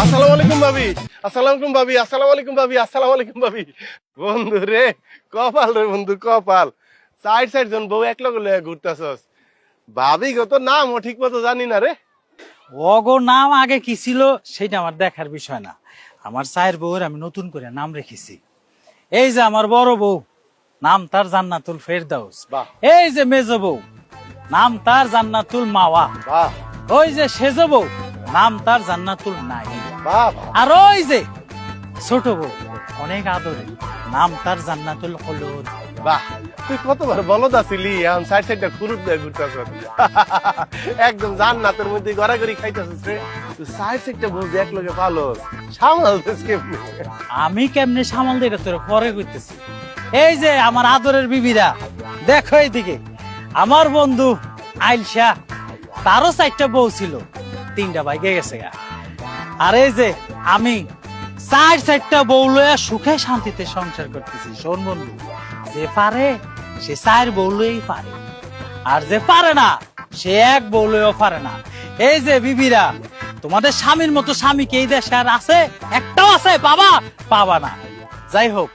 আসসালামু আলাইকুম ভাবি, আসসালামু আলাইকুম ভাবি, আসসালামু আলাইকুম ভাবি, আসসালামু আলাইকুম ভাবি। বন্ধু রে, কপাল রে বন্ধু, কপাল। সাইড সাইড জন বউ এক লগে লয়ে ঘুরতাছস। ভাবি গো তো নাম ও ঠিক মতো জানি না রে। অগো নাম আগে কি ছিল সেটা আমার দেখার বিষয় না। আমার চায়ের বউয়ের আমি নতুন করে নাম রেখেছি। এই যে আমার বড় বউ, নাম তার জান্নাতুল ফেরদাউস। বাহ। এই যে মেজ বউ, নাম তার জান্নাতুল মাওয়া। বাহ ওই যে সেজ বউ, নাম তার জান্নাতুল নাইম। বাহ। আর ওই যে ছোট বউ, অনেক আদরে, নাম তার জান্নাতুল খুলুদ। বাহ, তুই কতবার বলদ আছিলি, এখন সাইড সাইডটা খুরুত দিয়ে ঘুরতাছস। একদম জান্নাতের মধ্যে গড়াগড়ি খাইতাছস রে। তুই সাইড সাইডটা বুঝে এক লগে পালস, সামালতেস কেমনে? আমি কেমনে সামাল দিয়ে এটা তোর পরে কইতেছি। এই যে আমার আদরের বিবিরা, দেখো এইদিকে আমার বন্ধু আইলশা, তারও 4টা বউ ছিল, 3টা বাইকে গেছে গা। আর এই যে আমি 4টা বউ লইয়া সুখে শান্তিতে সংসার করতেছি। শোন বন্ধু, যে পারে সে 4 বউ লইয়াই পারে, আর যে পারে না সে 1 বউ লইয়াও পারে না। এই যে বিবিরা, তোমাদের স্বামীর মতো স্বামী কে এই দেশে আর আছে? একটাও আছে? পাবা না। যাই হোক,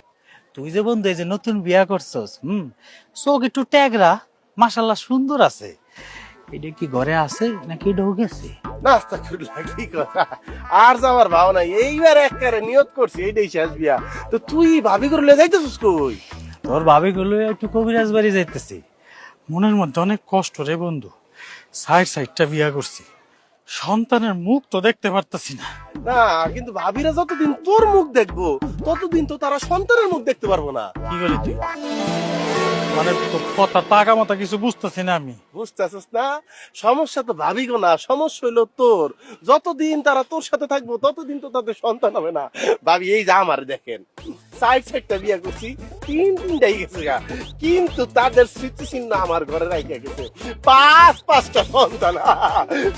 তুই যে বন্ধু এই যে নতুন বিয়া করছস, চোখ একটু ট্যাগরা, মাশাআল্লাহ সুন্দর আছে। এটা কি ঘরে আছে নাকি ঢোকেছে? নাস্তা করলা কি কথা, আর যাওয়ার ভাও নাই। এইবার একবারে নিয়ত করছি এইটাই শেষ বিয়া। তো তুই ভাবি করে লে যাইতেছিস কই? তোর ভাবি গুলো একটু কবিরাজ বাড়ি যাইতেছি। মনের মধ্যে অনেক কষ্ট রে বন্ধু, 4টা বিয়া করছি, সন্তানের মুখ তো দেখতে পারতাছি না। না কিন্তু ভাবিরা যতদিন তোর মুখ দেখবো ততদিন তো তারা সন্তানের মুখ দেখতে পারবো না। কি বলি তুই? মানে তোর কথা তাকা মাথা কিছু বুঝতেছি না আমি। বুঝতেছিস না? সমস্যা তো ভাবি গো না, সমস্যা হইলো তোর। যতদিন তারা তোর সাথে থাকবো ততদিন তো তাদের সন্তান হবে না। ভাবি এই যে আমার দেখেন, সাইডটা বিয়া করছি, 3টাই গেছে গা, কিন্তু তাদের স্মৃতিচিহ্ন আমার ঘরে রাইখা গেছে 5টা সন্তান।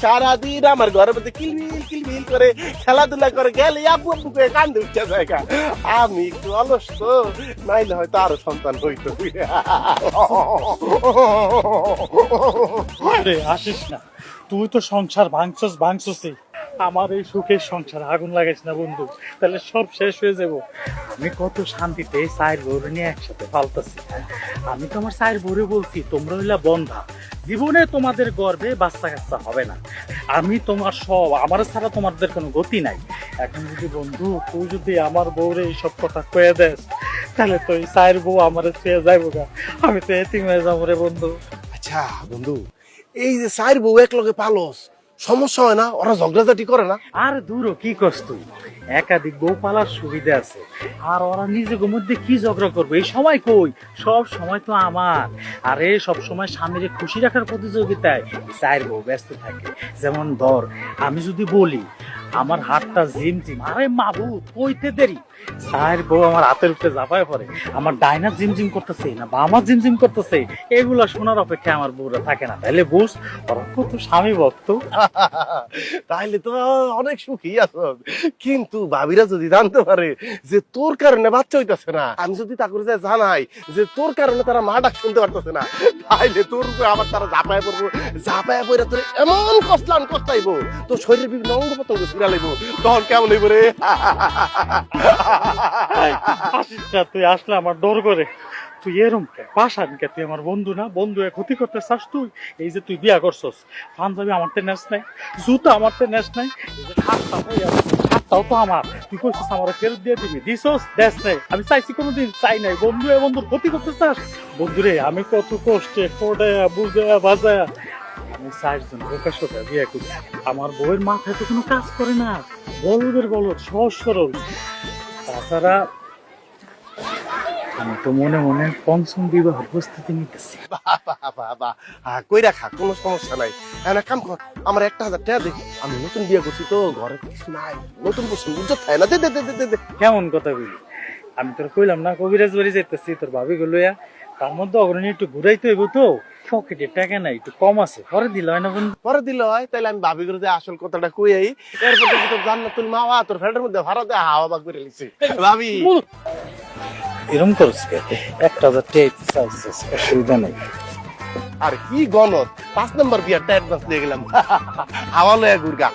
সারাদিন আমার ঘরের মধ্যে কিলবিল কিলবিল করে খেলাধুলা করে গেলে আব্বু আব্বু করে কান্দে উঠছে জায়গা। আমি একটু অলস তো, নাইলে হয়তো আরো সন্তান হইতো। রে আসিস না, তুই তো সংসার ভাঙছসই। আমার এই সুখের সংসার আগুন লাগাইস না বন্ধু, তাহলে সব শেষ হয়ে যাব। আমি কত শান্তিতে 4 বউ নিয়ে একসাথে পালতাছি। আমি তো আমার 4 বউরে বলছি, তোমরা হইলা বন্ধা, জীবনে তোমাদের গর্বে বাচ্চা কাচ্চা হবে না। আমি তোমার সব, আমার ছাড়া তোমাদের কোনো গতি নাই। এখন যদি বন্ধু তুই যদি আমার বউরে এইসব কথা কয়ে দেস, তাহলে তো এই 4 বউ আমার ছেড়ে যাইব গা, আমি তো এতিম হয়ে যাবো রে বন্ধু। আচ্ছা বন্ধু, এই যে 4 বউ এক লগে পালস, সমস্যা হয় না? ওরা ঝগড়াঝাটি করে না? আর দূর কি করছ তুই, একাধিক বউ পালার সুবিধা আছে। আর ওরা নিজেদের মধ্যে কি ঝগড়া করবে? এই সময় কই, সব সময় তো আমার। আরে সব সময় স্বামীরে খুশি রাখার প্রতিযোগিতায় 4 বউ ব্যস্ত থাকে। যেমন ধর, আমি যদি বলি আমার হাতটা ঝিমঝিম, আরে মাবুদ কইতে দেরি, 4 বউ আমার হাতের উপরে ঝাঁপায় পড়ে, আমার ডাইনা ঝিমঝিম করতেছে না বা আমার ঝিমঝিম করতেছে, এগুলা শোনার অপেক্ষা আমার বউরা থাকে না। তাহলে বুঝ ওরা কত স্বামী ভক্ত। তাইলে তো অনেক সুখী আছো। কিন্তু ভাবিরা যদি জানতে পারে যে তোর কারণে বাচ্চা হইতাছে না, আমি যদি তা করে জানাই যে তোর কারণে তারা মা ডাক শুনতে পারতেছে না, তাইলে তোর উপরে আবার তারা ঝাঁপায় পড়বো, ঝাঁপায় পড়ে তোর এমন কষ্টাইবো, তোর শরীরের বিভিন্ন অঙ্গ প্রত্যঙ্গ ফিরা লাগবো, তখন কেমন হইব রে? তুই আসলে আমার ডর করে, তুই এরম পাশান কে? তুই আমার বন্ধু না? বন্ধু ক্ষতি করতে চাস তুই? এই যে তুই বিয়া করছস, পাঞ্জাবি আমার তে নেস নাই, জুতা আমার তে নেস নাই, এই যে হাতটাও তো আমার, তুই কইছিস আমার ফেরত দিয়ে দিবি, দিছস দেশ নাই। আমি চাইছি কোনোদিন? চাই নাই। বন্ধু বন্ধুর ক্ষতি করতে চাস? বন্ধুরে আমি কত কষ্টে ফোটায়া বুঝায়া বাজায়া আমি 4 জন বোকা বিয়ে করছি। আমার বউয়ের মাথায় তো কোনো কাজ করে না, বলদের বলদ, সহজ সরল। তাছাড়া আমি তো মনে মনে 5ম বিবাহ প্রস্তুতি নিতেছি। কই রাখা, কোনো সমস্যা নাই। এখন এক কাম কর, আমার 1000 টাকা দে, আমি নতুন বিয়ে করছি তো ঘরে কিছু নাই, নতুন বসে ইজ্জত থাকে না, দে দে দে দে দে। কেমন কথা বলি? আমি তোর কইলাম না কবিরাজ বাড়ি যাইতেছি তোর ভাবি গুলো, তার মধ্যে অগ্রণী একটু ঘুরাইতে হইব তো, পকেটে টাকা নাই, একটু কম আছে, পরে দিল হয় না বন্ধু? পরে দিল হয়, তাইলে আমি ভাবি করে যে আসল কথাটা কই আই, এরপর দেখি তোর জান্নাতুল মাওয়া তোর ফ্যাটের মধ্যে ভাড়া দেয়া হাওয়া বাগ করে লিছি। ভাবি এরকম করছ কে? 1000 টাকা চাইছিস, অসুবিধা নাই। আর কি গনত, 5 নম্বর বিয়ারটা অ্যাডভান্স দিয়ে গেলাম, হাওয়া লয়া গুরগা।